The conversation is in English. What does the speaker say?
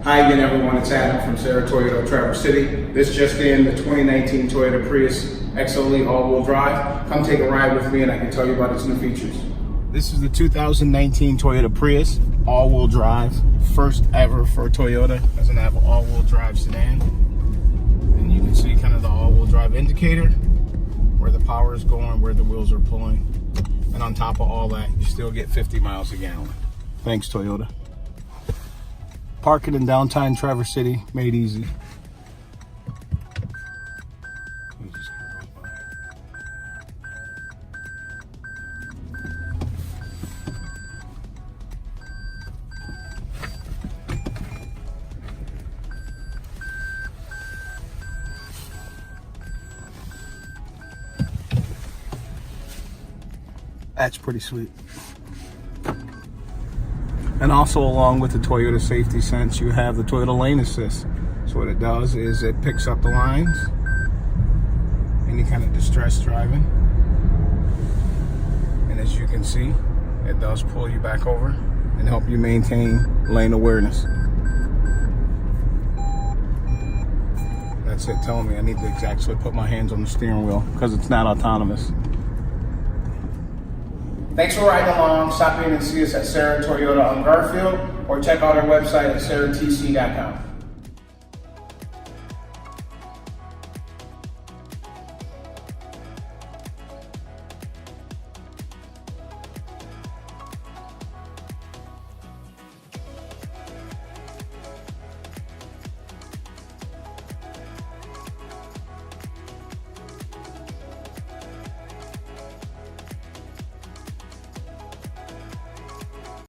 Hi again everyone, it's Adam from Serra Toyota Traverse City. This just in, the 2019 Toyota Prius XLE all-wheel drive. Come take a ride with me and I can tell you about its new features. This is the 2019 Toyota Prius all-wheel drive. First ever for Toyota. Doesn't have an all-wheel drive sedan. And you can see kind of the all-wheel drive indicator, where the power is going, where the wheels are pulling. And on top of all that, you still get 50 miles a gallon. Thanks, Toyota. Parking in downtown Traverse City, made easy. That's pretty sweet. And also, along with the Toyota Safety Sense, you have the Toyota Lane Assist. So what it does is it picks up the lines, any kind of distress driving. And as you can see, it does pull you back over and help you maintain lane awareness. That's it telling me I need to actually put my hands on the steering wheel because it's not autonomous. Thanks for riding along. Stop in and see us at Serra Toyota on Garfield, or check out our website at serratc.com.